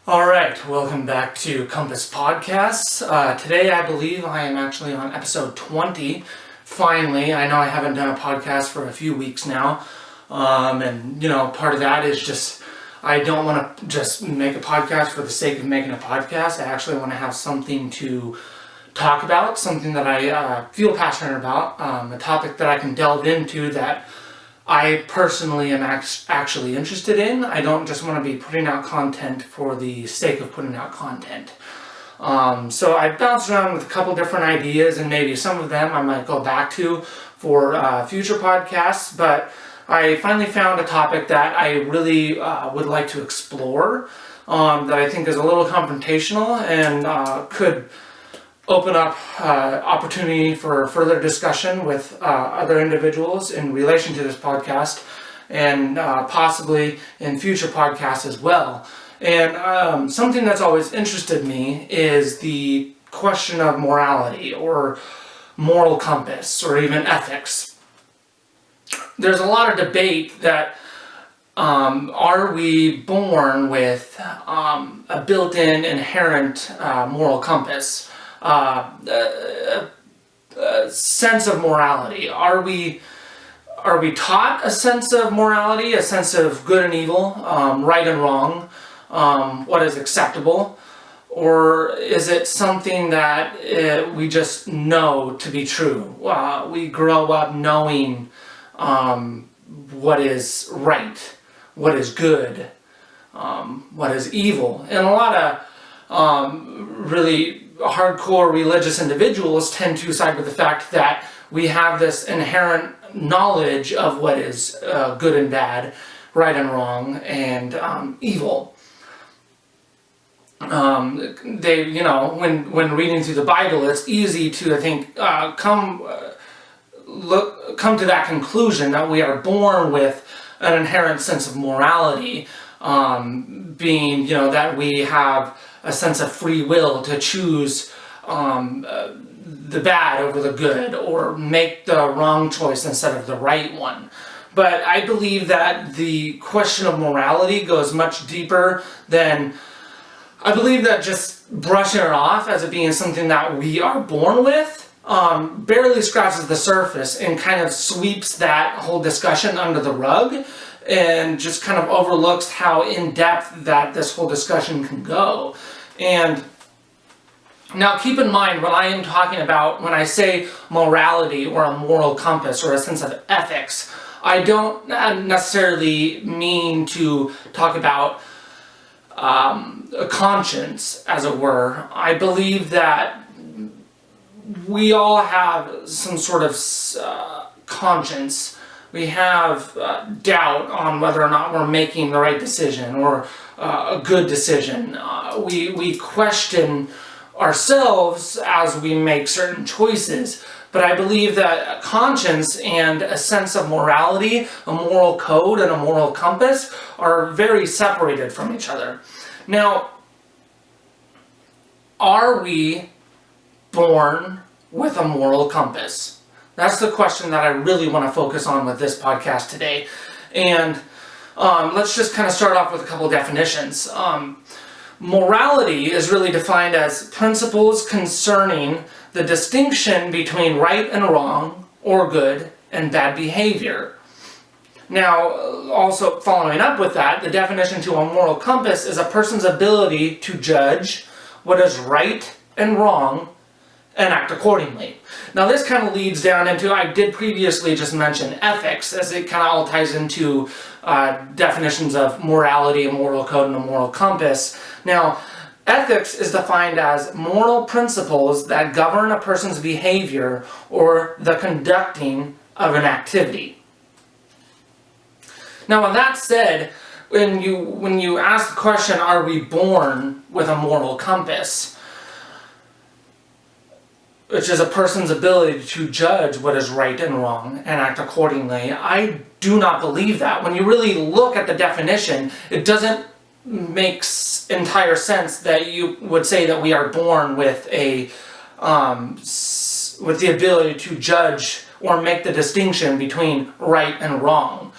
All right, welcome back to Compass Podcasts. Today I believe I am actually on episode 20. Finally, I know I haven't done a podcast for a few weeks now. And part of that is just, I don't want to just make a podcast for the sake of making a podcast. I actually want to have something to talk about, something that I feel passionate about, a topic that I can delve into that I personally am actually interested in. I don't just want to be putting out content for the sake of putting out content. So I bounced around with a couple different ideas, and maybe some of them I might go back to for future podcasts, but I finally found a topic that I really would like to explore, that I think is a little confrontational and could open up opportunity for further discussion with other individuals in relation to this podcast, and possibly in future podcasts as well. And something that's always interested me is the question of morality or moral compass or even ethics. There's a lot of debate that are we born with a built-in inherent moral compass? Sense of morality. Are we taught a sense of morality, a sense of good and evil, right and wrong, what is acceptable, or is it something that we just know to be true? We grow up knowing what is right, what is good, what is evil, and a lot of really hardcore religious individuals tend to side with the fact that we have this inherent knowledge of what is good and bad, right and wrong, and evil. They, when reading through the Bible, it's easy to, I think, come to that conclusion that we are born with an inherent sense of morality, being, that we have a sense of free will to choose the bad over the good, or make the wrong choice instead of the right one. But I believe that the question of morality goes much deeper than, I believe that just brushing it off as it being something that we are born with barely scratches the surface and kind of sweeps that whole discussion under the rug, and just kind of overlooks how in-depth that this whole discussion can go. And now keep in mind, when I am talking about, when I say morality or a moral compass or a sense of ethics, I don't necessarily mean to talk about a conscience, as it were. I believe that we all have some sort of conscience. We have doubt on whether or not we're making the right decision or a good decision. We question ourselves as we make certain choices. But I believe that conscience and a sense of morality, a moral code and a moral compass, are very separated from each other. Now, are we born with a moral compass? That's the question that I really want to focus on with this podcast today. And let's just kind of start off with a couple definitions. Morality is really defined as principles concerning the distinction between right and wrong, or good and bad behavior. Now, also following up with that, the definition to a moral compass is a person's ability to judge what is right and wrong and act accordingly. Now, this kind of leads down into, I did previously just mention ethics, as it kind of all ties into definitions of morality, a moral code, and a moral compass. Now, ethics is defined as moral principles that govern a person's behavior or the conducting of an activity. Now, with that said, when you ask the question, are we born with a moral compass, which is a person's ability to judge what is right and wrong and act accordingly, I do not believe that. When you really look at the definition, it doesn't make entire sense that you would say that we are born with the ability to judge or make the distinction between right and wrong.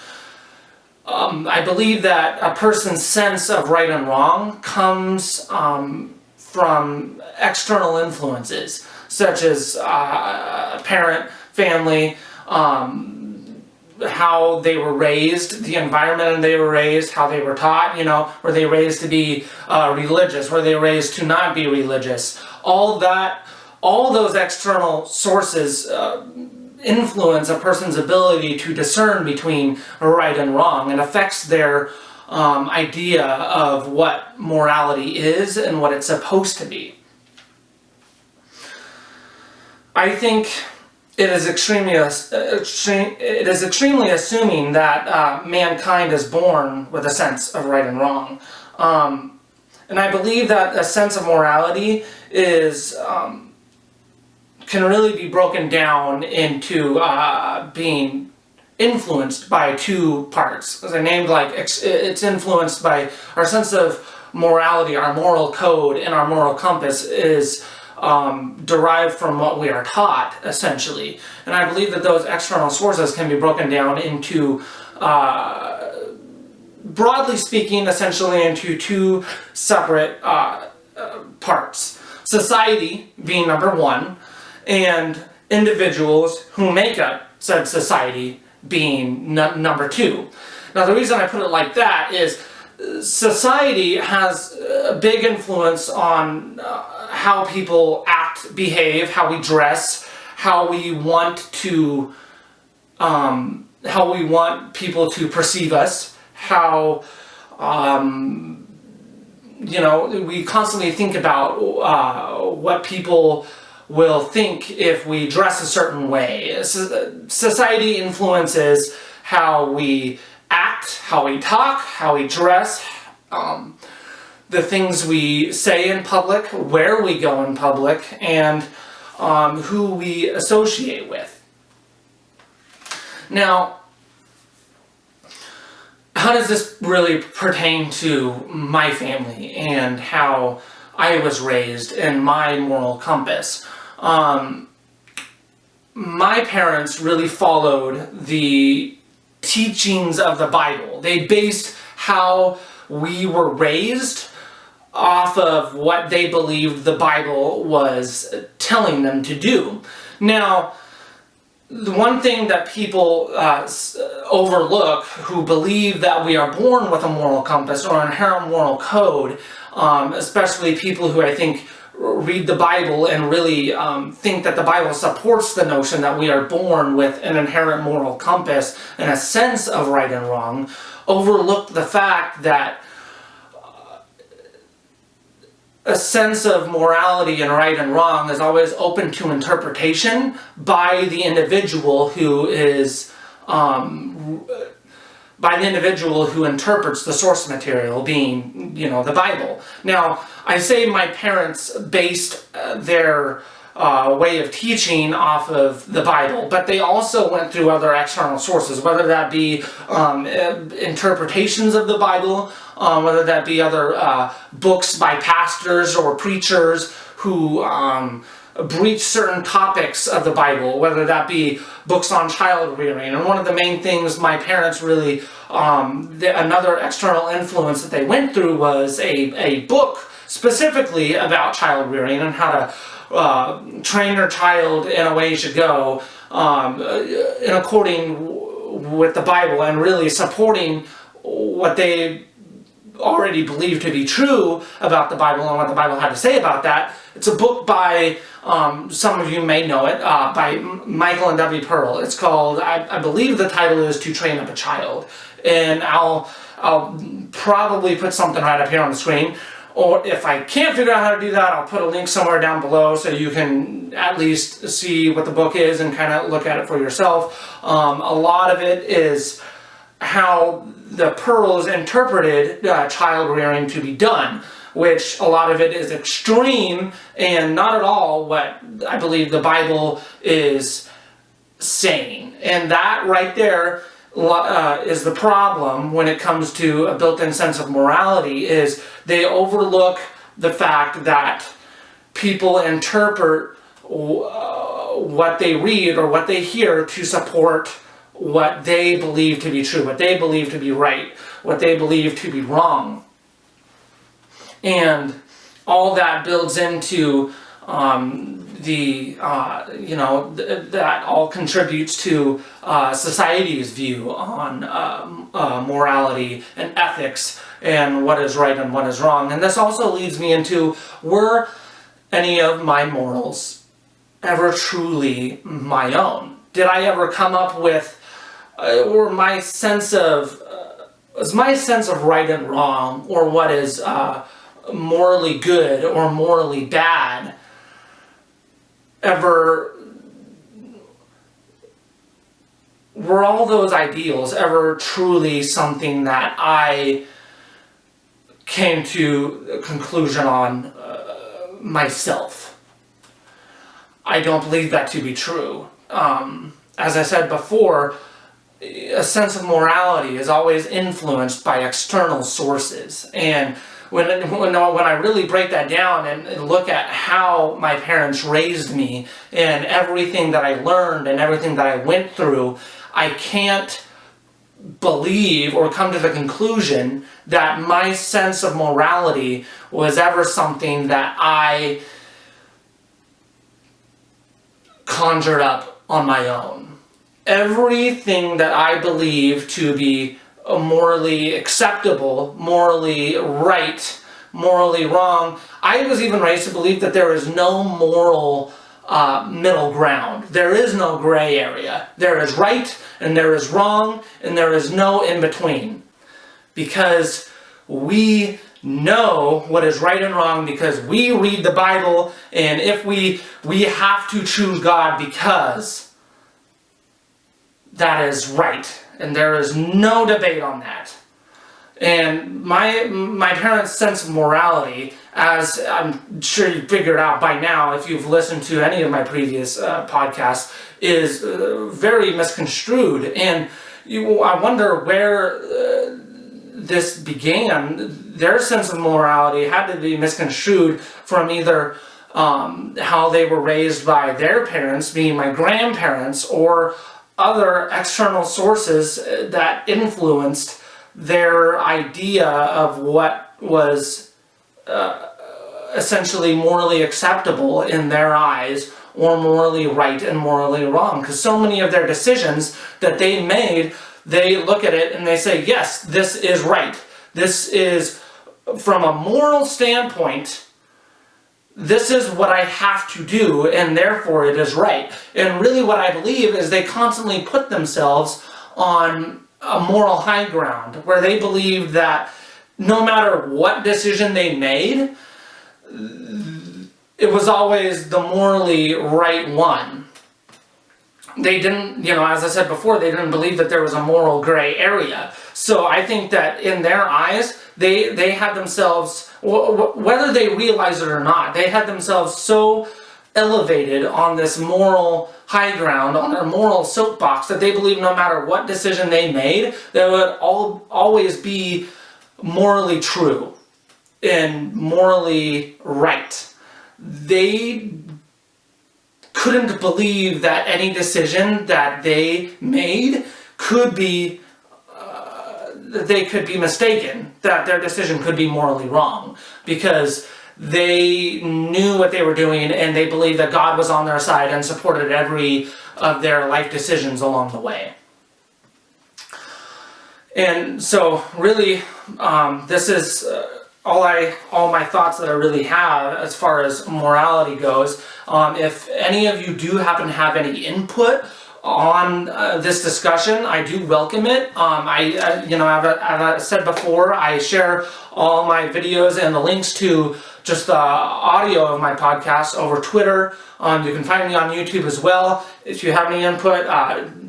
I believe that a person's sense of right and wrong comes from external influences, such as parent, family, how they were raised, the environment they were raised, how they were taught, were they raised to be religious, were they raised to not be religious. All those external sources influence a person's ability to discern between right and wrong, and affects their idea of what morality is and what it's supposed to be. I think it is extremely assuming that mankind is born with a sense of right and wrong. And I believe that a sense of morality can really be broken down into being influenced by two parts. As I named, it's influenced by our sense of morality, our moral code, and our moral compass is derived from what we are taught, essentially. And I believe that those external sources can be broken down into, broadly speaking, essentially into two separate parts. Society being number one, and individuals who make up said society being number two. Now, the reason I put it like that is society has a big influence on how people act, behave, how we dress, how we want people to perceive us, how we constantly think about what people will think if we dress a certain way. Society influences how we act, how we talk, how we dress, the things we say in public, where we go in public, and who we associate with. Now, how does this really pertain to my family and how I was raised and my moral compass? My parents really followed the teachings of the Bible. They based how we were raised off of what they believed the Bible was telling them to do. Now, the one thing that people overlook who believe that we are born with a moral compass or an inherent moral code, especially people who I think read the Bible and really think that the Bible supports the notion that we are born with an inherent moral compass and a sense of right and wrong, overlook the fact that a sense of morality and right and wrong is always open to interpretation by the individual who interprets the source material, being, the Bible. Now, I say my parents based their way of teaching off of the Bible, but they also went through other external sources, whether that be interpretations of the Bible, whether that be other books by pastors or preachers who breach certain topics of the Bible, whether that be books on child rearing. And one of the main things my parents really, another external influence that they went through was a book specifically about child rearing and how to train your child in a way you should go in according with the Bible, and really supporting what they already believed to be true about the Bible and what the Bible had to say about that. It's a book by, some of you may know it, by Michael and Debbie Pearl. It's called, I believe the title is To Train Up a Child. And I'll probably put something right up here on the screen. Or if I can't figure out how to do that, I'll put a link somewhere down below so you can at least see what the book is and kind of look at it for yourself. A lot of it is how the Pearls interpreted child rearing to be done, which a lot of it is extreme and not at all what I believe the Bible is saying. And that right there is the problem when it comes to a built-in sense of morality, is they overlook the fact that people interpret what they read or what they hear to support what they believe to be true, what they believe to be right, what they believe to be wrong. And all that builds into that all contributes to society's view on morality and ethics and what is right and what is wrong. And this also leads me into, were any of my morals ever truly my own? Did I ever come up with, or my sense of, is my sense of right and wrong, or what is morally good or morally bad, were all those ideals ever truly something that I came to a conclusion on myself? I don't believe that to be true. As I said before, a sense of morality is always influenced by external sources. And when I really break that down and look at how my parents raised me and everything that I learned and everything that I went through, I can't believe or come to the conclusion that my sense of morality was ever something that I conjured up on my own. Everything that I believe to be morally acceptable, morally right, morally wrong, I was even raised to believe that there is no moral middle ground. There is no gray area. There is right and there is wrong and there is no in between. Because we know what is right and wrong, because we read the Bible, and if we have to choose God because that is right, and there is no debate on that. And my parents' sense of morality, as I'm sure you figured out by now if you've listened to any of my previous podcasts, is very misconstrued. And I wonder where this began. Their sense of morality had to be misconstrued from either how they were raised by their parents, being my grandparents, or other external sources that influenced their idea of what was essentially morally acceptable in their eyes, or morally right and morally wrong. Because so many of their decisions that they made, they look at it and they say, yes, this is right. This is, from a moral standpoint, this is what I have to do, and therefore it is right. And really what I believe is they constantly put themselves on a moral high ground, where they believed that no matter what decision they made, it was always the morally right one. They didn't, as I said before, they didn't believe that there was a moral gray area. So I think that in their eyes, they had themselves, whether they realized it or not, they had themselves so elevated on this moral high ground, on their moral soapbox, that they believed no matter what decision they made, they would always be morally true and morally right. They couldn't believe that any decision that they made could be they could be mistaken, that their decision could be morally wrong, because they knew what they were doing and they believed that God was on their side and supported every of their life decisions along the way. And so really, this is all my thoughts that I really have as far as morality goes. If any of you do happen to have any input on this discussion, I do welcome it. As I said before, I share all my videos and the links to just the audio of my podcast over Twitter. You can find me on YouTube as well. If you have any input,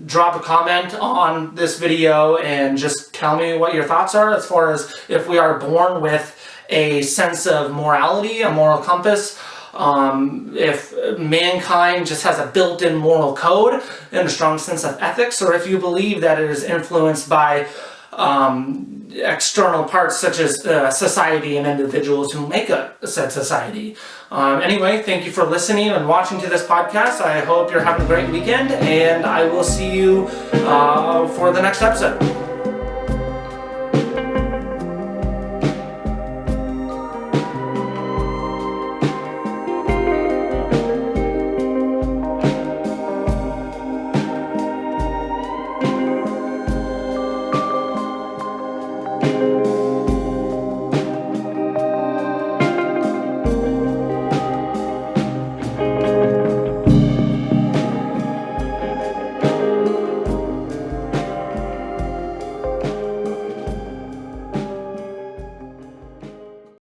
drop a comment on this video and just tell me what your thoughts are as far as if we are born with a sense of morality, a moral compass, if mankind just has a built-in moral code and a strong sense of ethics, or if you believe that it is influenced by external parts such as society and individuals who make a said society. Anyway, thank you for listening and watching to this podcast. I hope you're having a great weekend, and I will see you for the next episode.